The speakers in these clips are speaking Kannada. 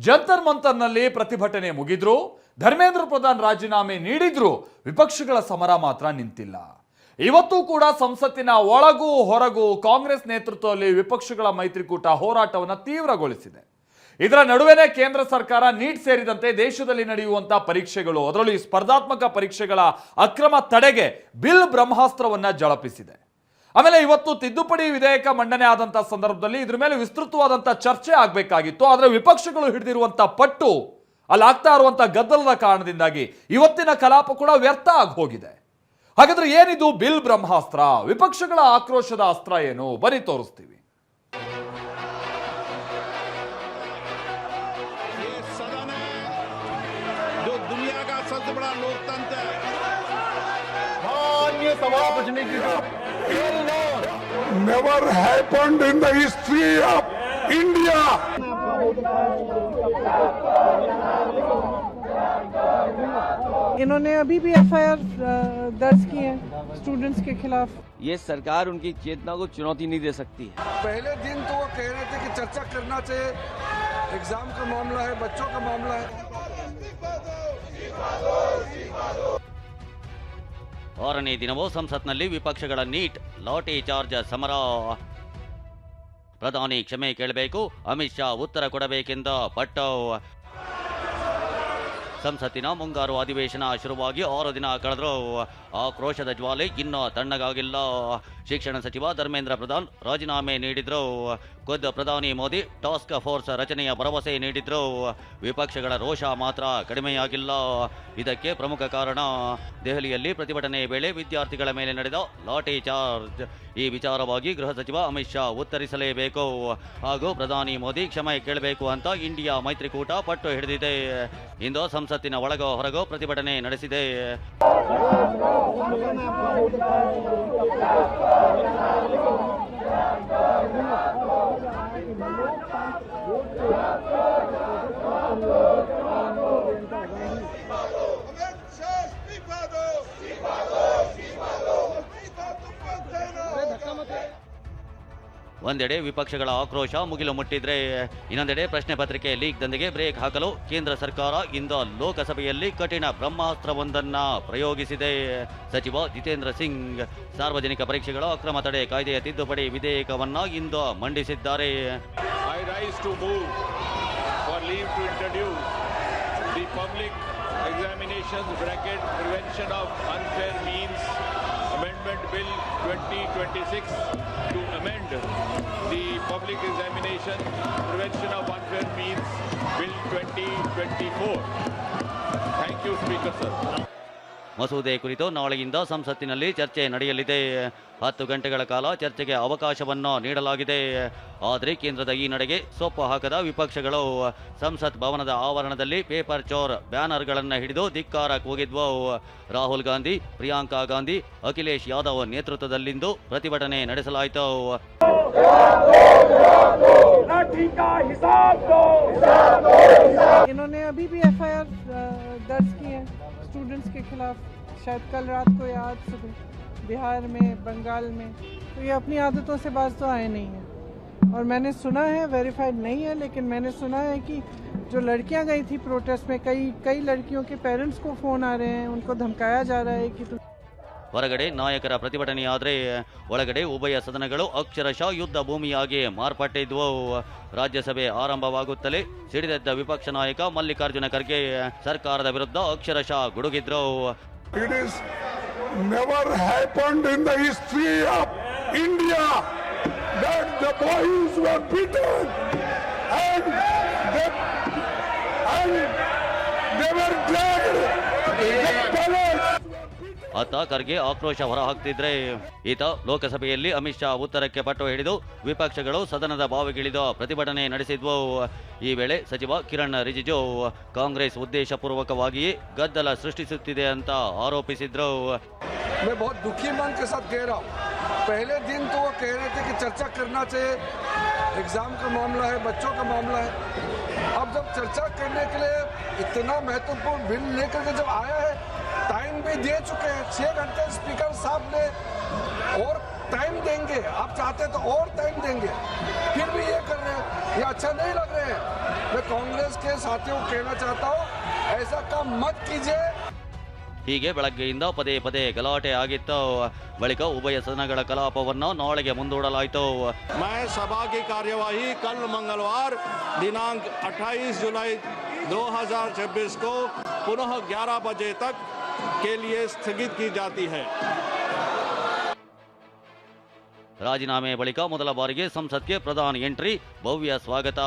ಜಂತರ್ ಮಂತರ್ನಲ್ಲಿ ಪ್ರತಿಭಟನೆ ಮುಗಿದ್ರು, ಧರ್ಮೇಂದ್ರ ಪ್ರಧಾನ್ ರಾಜೀನಾಮೆ ನೀಡಿದ್ರು, ವಿಪಕ್ಷಗಳ ಸಮರ ಮಾತ್ರ ನಿಂತಿಲ್ಲ. ಇವತ್ತು ಕೂಡ ಸಂಸತ್ತಿನ ಒಳಗೂ ಹೊರಗೂ ಕಾಂಗ್ರೆಸ್ ನೇತೃತ್ವದಲ್ಲಿ ವಿಪಕ್ಷಗಳ ಮೈತ್ರಿಕೂಟ ಹೋರಾಟವನ್ನು ತೀವ್ರಗೊಳಿಸಿದೆ. ಇದರ ನಡುವೆನೇ ಕೇಂದ್ರ ಸರ್ಕಾರ ನೀಟ್ ಸೇರಿದಂತೆ ದೇಶದಲ್ಲಿ ನಡೆಯುವಂತಹ ಪರೀಕ್ಷೆಗಳು, ಅದರಲ್ಲೂ ಈ ಸ್ಪರ್ಧಾತ್ಮಕ ಪರೀಕ್ಷೆಗಳ ಅಕ್ರಮ ತಡೆಗೆ ಬಿಲ್ ಬ್ರಹ್ಮಾಸ್ತ್ರವನ್ನ ಜಳಪಿಸಿದೆ. ಆಮೇಲೆ ಇವತ್ತು ತಿದ್ದುಪಡಿ ವಿಧೇಯಕ ಮಂಡನೆ ಆದಂತಹ ಸಂದರ್ಭದಲ್ಲಿ ಇದ್ರ ಮೇಲೆ ವಿಸ್ತೃತವಾದಂತಹ ಚರ್ಚೆ ಆಗಬೇಕಾಗಿತ್ತು. ಆದರೆ ವಿಪಕ್ಷಗಳು ಹಿಡಿದಿರುವಂತಹ ಪಟ್ಟು, ಅಲ್ಲಿ ಆಗ್ತಾ ಇರುವಂತಹ ಗದ್ದಲದ ಕಾರಣದಿಂದಾಗಿ ಇವತ್ತಿನ ಕಲಾಪ ಕೂಡ ವ್ಯರ್ಥ ಆಗಿ ಹೋಗಿದೆ. ಹಾಗಾದ್ರೆ ಏನಿದು ಬಿಲ್ ಬ್ರಹ್ಮಾಸ್ತ್ರ? ವಿಪಕ್ಷಗಳ ಆಕ್ರೋಶದ ಅಸ್ತ್ರ ಏನು? ಬನ್ನಿ ತೋರಿಸ್ತೀವಿ. Never happened in the history of India. इन्होंने अभी भी एफआईआर दर्ज की है स्टूडेंट्स के खिलाफ। ये सरकार उनकी चेतना को चुनौती नहीं दे सकती है। पहले दिन तो वो कह रहे थे कि चर्चा करना चाहिए, एग्जाम का मामला है, बच्चों का मामला है। ಆರನೇ ದಿನವೂ ಸಂಸತ್ನಲ್ಲಿ ವಿಪಕ್ಷಗಳ ನೀಟ್ ಲಾಠಿ ಚಾರ್ಜ್ ಸಮರ. ಪ್ರಧಾನಿ ಕ್ಷಮೆ ಕೇಳಬೇಕು, ಅಮಿತ್ ಶಾ ಉತ್ತರ ಕೊಡಬೇಕೆಂದ ಪಟ್ಟು. ಸಂಸತ್ತಿನ ಮುಂಗಾರು ಅಧಿವೇಶನ ಶುರುವಾಗಿ 6 ದಿನ ಕಳೆದರೂ ಆಕ್ರೋಶದ ಜ್ವಾಲೆ ಇನ್ನೂ ತಣ್ಣಗಾಗಿಲ್ಲ. ಶಿಕ್ಷಣ ಸಚಿವ ಧರ್ಮೇಂದ್ರ ಪ್ರಧಾನ್ ರಾಜೀನಾಮೆ ನೀಡಿದ್ರು. ಖುದ್ದು ಪ್ರಧಾನಿ ಮೋದಿ ಟಾಸ್ಕ್ ಫೋರ್ಸ್ ರಚನೆಯ ಭರವಸೆ ನೀಡಿದ್ರು. ವಿಪಕ್ಷಗಳ ರೋಷ ಮಾತ್ರ ಕಡಿಮೆಯಾಗಿಲ್ಲ. ಇದಕ್ಕೆ ಪ್ರಮುಖ ಕಾರಣ ದೆಹಲಿಯಲ್ಲಿ ಪ್ರತಿಭಟನೆ ವೇಳೆ ವಿದ್ಯಾರ್ಥಿಗಳ ಮೇಲೆ ನಡೆದ ಲಾಠಿ ಚಾರ್ಜ್. ಈ ವಿಚಾರವಾಗಿ ಗೃಹ ಸಚಿವ ಅಮಿತ್ ಶಾ ಉತ್ತರಿಸಲೇಬೇಕು ಹಾಗೂ ಪ್ರಧಾನಿ ಮೋದಿ ಕ್ಷಮೆ ಕೇಳಬೇಕು ಅಂತ ಇಂಡಿಯಾ ಮೈತ್ರಿಕೂಟ ಪಟ್ಟು ಹಿಡಿದಿದೆ. ಇಂದು ಸಂಸತ್ತಿನ ಒಳಗೋ ಹೊರಗೋ ಪ್ರತಿಭಟನೆ ನಡೆಸಿದೆ. ಒಂದೆಡೆ ವಿಪಕ್ಷಗಳ ಆಕ್ರೋಶ ಮುಗಿಲು ಮುಟ್ಟಿದ್ರೆ, ಇನ್ನೊಂದೆಡೆ ಪ್ರಶ್ನೆ ಪತ್ರಿಕೆ ಲೀಕ್ ದಂಧೆಗೆ ಬ್ರೇಕ್ ಹಾಕಲು ಕೇಂದ್ರ ಸರ್ಕಾರ ಇಂದು ಲೋಕಸಭೆಯಲ್ಲಿ ಕಠಿಣ ಬ್ರಹ್ಮಾಸ್ತ್ರವೊಂದನ್ನ ಪ್ರಯೋಗಿಸಿದೆ. ಸಚಿವ ಜಿತೇಂದ್ರ ಸಿಂಗ್ ಸಾರ್ವಜನಿಕ ಪರೀಕ್ಷೆಗಳ ಅಕ್ರಮ ತಡೆ ಕಾಯ್ದೆಯ ತಿದ್ದುಪಡಿ ವಿಧೇಯಕವನ್ನ ಇಂದು ಮಂಡಿಸಿದ್ದಾರೆ. I rise to move for leave to introduce the Public Examinations Bracket Prevention of Unfair Means Amendment Bill 2026 to amend the Public Examination Prevention of Unfair Means Bill 2024. Thank you, Speaker sir. ಮಸೂದೆ ಕುರಿತು ನಾಳೆಯಿಂದ ಸಂಸತ್ತಿನಲ್ಲಿ ಚರ್ಚೆ ನಡೆಯಲಿದೆ. 10 ಗಂಟೆಗಳ ಕಾಲ ಚರ್ಚೆಗೆ ಅವಕಾಶವನ್ನು ನೀಡಲಾಗಿದೆ. ಆದರೆ ಕೇಂದ್ರದ ಈ ನಡೆಗೆ ಸೊಪ್ಪು ಹಾಕದ ವಿಪಕ್ಷಗಳು ಸಂಸತ್ ಭವನದ ಆವರಣದಲ್ಲಿ ಪೇಪರ್ ಚೋರ್ ಬ್ಯಾನರ್ಗಳನ್ನು ಹಿಡಿದು ಧಿಕ್ಕಾರ ಕೂಗಿದ್ವು. ರಾಹುಲ್ ಗಾಂಧಿ, ಪ್ರಿಯಾಂಕಾ ಗಾಂಧಿ, ಅಖಿಲೇಶ್ ಯಾದವ್ ನೇತೃತ್ವದಲ್ಲಿಂದು ಪ್ರತಿಭಟನೆ ನಡೆಸಲಾಯಿತು. इन्होंने अभी भी एफआईआर दर्ज की है स्टूडेंट्स के खिलाफ, शायद कल रात को या आज सुबह, बिहार में, बंगाल में। तो ये अपनी आदतों से बाज तो आए नहीं हैं। और मैंने सुना है, वेरीफाइड नहीं है, लेकिन मैंने सुना है कि जो लड़कियां गई थी प्रोटेस्ट में, कई लड़कियों के पेरेंट्स को फ़ोन आ रहे हैं, उनको धमकाया जा रहा है कि ಹೊರಗಡೆ ನಾಯಕರ ಪ್ರತಿಭಟನೆಯಾದರೆ ಒಳಗಡೆ ಉಭಯ ಸದನಗಳು ಅಕ್ಷರಶಃ ಯುದ್ಧ ಭೂಮಿಯಾಗಿ ಮಾರ್ಪಟ್ಟಿದ್ವು. ರಾಜ್ಯಸಭೆ ಆರಂಭವಾಗುತ್ತಲೇ ಸಿಡಿದೆದ್ದ ವಿಪಕ್ಷ ನಾಯಕ ಮಲ್ಲಿಕಾರ್ಜುನ ಖರ್ಗೆ ಸರ್ಕಾರದ ವಿರುದ್ಧ ಅಕ್ಷರಶಃ ಗುಡುಗಿದ್ರು. It is never happened in the history of India that the boys were beaten and they were dragged. ಅತ್ತ ಖರ್ಗೆ ಆಕ್ರೋಶ ಹೊರಹಾಕ್ತಿದ್ರೆ, ಈತ ಲೋಕಸಭೆಯಲ್ಲಿ ಅಮಿತ್ ಶಾ ಉತ್ತರಕ್ಕೆ ಪಟ್ಟು ಹಿಡಿದು ವಿಪಕ್ಷಗಳು ಸದನದ ಬಾವಿಗಿಳಿದು ಪ್ರತಿಭಟನೆ ನಡೆಸಿದ್ವು. ಈ ವೇಳೆ ಸಚಿವ ಕಿರಣ್ ರಿಜಿಜು ಕಾಂಗ್ರೆಸ್ ಉದ್ದೇಶಪೂರ್ವಕವಾಗಿಯೇ ಗದ್ದಲ ಸೃಷ್ಟಿಸುತ್ತಿದೆ ಅಂತ ಆರೋಪಿಸಿದ್ರು. मैं बहुत दुखी मन के साथ कह रहा हूँ, पहले दिन तो वो कह रहे थे कि चर्चा करना चाहिए, एग्जाम का मामला है, बच्चों का मामला है। अब जब चर्चा करने के लिए इतना महत्वपूर्ण बिल लेकर के जब आया है, टाइम भी दे चुके हैं, 6 घंटे स्पीकर साहब ने और टाइम देंगे, आप चाहते तो और टाइम देंगे, फिर भी ये कर रहे हैं, ये अच्छा नहीं लग रहे हैं। मैं कांग्रेस के साथियों को कहना चाहता हूँ, ऐसा काम मत कीजिए। ಹೀಗೆ ಬೆಳಗ್ಗೆಯಿಂದ ಪದೇ ಪದೇ ಗಲಾಟೆ ಆಗಿತ್ತು. ಬಳಿಕ ಉಭಯ ಸದನಗಳ ಕಲಾಪವನ್ನು ನಾಳೆಗೆ ಮುಂದೂಡಲಾಯಿತು. मैं सभा की कार्यवाही कल मंगलवार दिनांक 28 जुलाई 2026 को पुनः 11 बजे तक के लिए स्थगित की जाती है. ರಾಜೀನಾಮೆ ಬಳಿಕ ಮೊದಲ ಬಾರಿಗೆ ಸಂಸತ್ಗೆ ಪ್ರಧಾನಿ ಎಂಟ್ರಿ, ಭವ್ಯ ಸ್ವಾಗತ.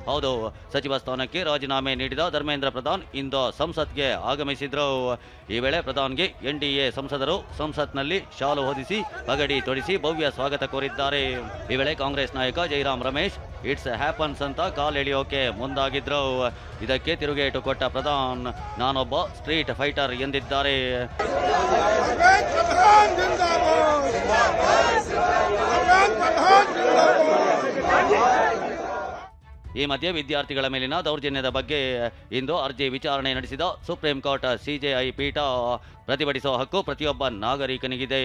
ಹೌದು, ಸಚಿವ ಸ್ಥಾನಕ್ಕೆ ರಾಜೀನಾಮೆ ನೀಡಿದ ಧರ್ಮೇಂದ್ರ ಪ್ರಧಾನ್ ಇಂದು ಸಂಸತ್ಗೆ ಆಗಮಿಸಿದ್ರು. ಈ ವೇಳೆ ಪ್ರಧಾನ್ಗೆ ಎನ್ಡಿಎ ಸಂಸದರು ಸಂಸತ್ನಲ್ಲಿ ಶಾಲು ಹೊದಿಸಿ ಪಗಡಿ ತೊಡಿಸಿ ಭವ್ಯ ಸ್ವಾಗತ ಕೋರಿದ್ದಾರೆ. ಈ ವೇಳೆ ಕಾಂಗ್ರೆಸ್ ನಾಯಕ ಜೈರಾಮ್ ರಮೇಶ್ ಇಟ್ಸ್ ಹ್ಯಾಪನ್ಸ್ ಅಂತ ಕಾಲೆಳೆಯೋಕೆ ಮುಂದಾಗಿದ್ರು. ಇದಕ್ಕೆ ತಿರುಗೇಟು ಕೊಟ್ಟ ಪ್ರಧಾನ್, ನಾನೊಬ್ಬ ಸ್ಟ್ರೀಟ್ ಫೈಟರ್ ಎಂದಿದ್ದಾರೆ. ಈ ಮಧ್ಯೆ ವಿದ್ಯಾರ್ಥಿಗಳ ಮೇಲಿನ ದೌರ್ಜನ್ಯದ ಬಗ್ಗೆ ಇಂದು ಅರ್ಜಿ ವಿಚಾರಣೆ ನಡೆಸಿದ ಸುಪ್ರೀಂ ಕೋರ್ಟ್ ಸಿಜೆಐ ಪೀಠ, ಪ್ರತಿಭಟಿಸುವ ಹಕ್ಕು ಪ್ರತಿಯೊಬ್ಬ ನಾಗರಿಕನಿಗಿದೆ,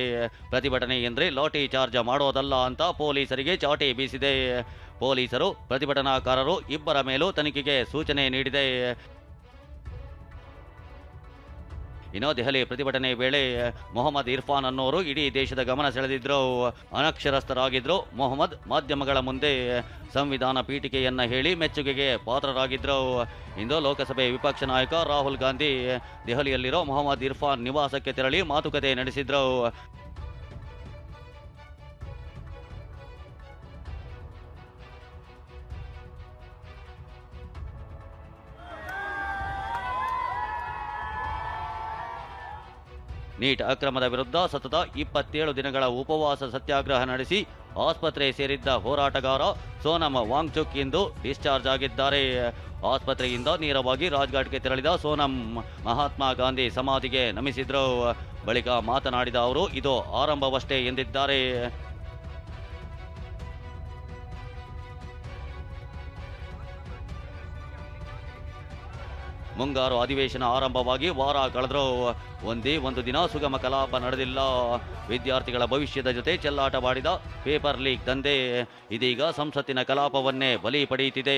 ಪ್ರತಿಭಟನೆ ಎಂದರೆ ಲಾಠಿ ಚಾರ್ಜ್ ಮಾಡೋದಲ್ಲ ಅಂತ ಪೊಲೀಸರಿಗೆ ಚಾಟಿ ಬೀಸಿದೆ. ಪೊಲೀಸರು ಪ್ರತಿಭಟನಾಕಾರರು ಇಬ್ಬರ ಮೇಲೂ ತನಿಖೆಗೆ ಸೂಚನೆ ನೀಡಿದೆ. ಇನ್ನು ದೆಹಲಿ ಪ್ರತಿಭಟನೆ ವೇಳೆ ಮೊಹಮ್ಮದ್ ಇರ್ಫಾನ್ ಅನ್ನೋರು ಇಡೀ ದೇಶದ ಗಮನ ಸೆಳೆದಿದ್ರು. ಅನಕ್ಷರಸ್ಥರಾಗಿದ್ರು ಮೊಹಮ್ಮದ್ ಮಾಧ್ಯಮಗಳ ಮುಂದೆ ಸಂವಿಧಾನ ಪೀಠಿಕೆಯನ್ನ ಹೇಳಿ ಮೆಚ್ಚುಗೆಗೆ ಪಾತ್ರರಾಗಿದ್ರು. ಇಂದು ಲೋಕಸಭೆ ವಿಪಕ್ಷ ನಾಯಕ ರಾಹುಲ್ ಗಾಂಧಿ ದೆಹಲಿಯಲ್ಲಿರೋ ಮೊಹಮ್ಮದ್ ಇರ್ಫಾನ್ ನಿವಾಸಕ್ಕೆ ತೆರಳಿ ಮಾತುಕತೆ ನಡೆಸಿದ್ರು. ನೀಟ್ ಅಕ್ರಮದ ವಿರುದ್ಧ ಸತತ 27 ದಿನಗಳ ಉಪವಾಸ ಸತ್ಯಾಗ್ರಹ ನಡೆಸಿ ಆಸ್ಪತ್ರೆ ಸೇರಿದ್ದ ಹೋರಾಟಗಾರ ಸೋನಮ್ ವಾಂಗ್ಚುಕ್ ಇಂದು ಡಿಸ್ಚಾರ್ಜ್ ಆಗಿದ್ದಾರೆ. ಆಸ್ಪತ್ರೆಯಿಂದ ನೇರವಾಗಿ ರಾಜ್ಘಾಟ್ಗೆ ತೆರಳಿದ ಸೋನಮ್ ಮಹಾತ್ಮ ಗಾಂಧಿ ಸಮಾಧಿಗೆ ನಮಿಸಿದ್ರು. ಬಳಿಕ ಮಾತನಾಡಿದ ಅವರು, ಇದು ಆರಂಭವಷ್ಟೇ ಎಂದಿದ್ದಾರೆ. ಮುಂಗಾರು ಅಧಿವೇಶನ ಆರಂಭವಾಗಿ ವಾರ ಕಳೆದರೂ ಒಂದೇ ಒಂದು ದಿನ ಸುಗಮ ಕಲಾಪ ನಡೆದಿಲ್ಲ. ವಿದ್ಯಾರ್ಥಿಗಳ ಭವಿಷ್ಯದ ಜೊತೆ ಚೆಲ್ಲಾಟವಾಡಿದ ಪೇಪರ್ ಲೀಕ್ ದಂಧೆ ಇದೀಗ ಸಂಸತ್ತಿನ ಕಲಾಪವನ್ನೇ ಬಲಿ ಪಡೆಯುತ್ತಿದೆ.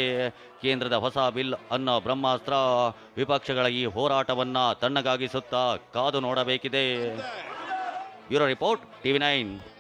ಕೇಂದ್ರದ ಹೊಸ ಬಿಲ್ ಅನ್ನೋ ಬ್ರಹ್ಮಾಸ್ತ್ರ ವಿಪಕ್ಷಗಳ ಈ ಹೋರಾಟವನ್ನ ತಣ್ಣಗಾಗಿಸುತ್ತಾ ಕಾದು ನೋಡಬೇಕಿದೆ. Bureau report, TV9.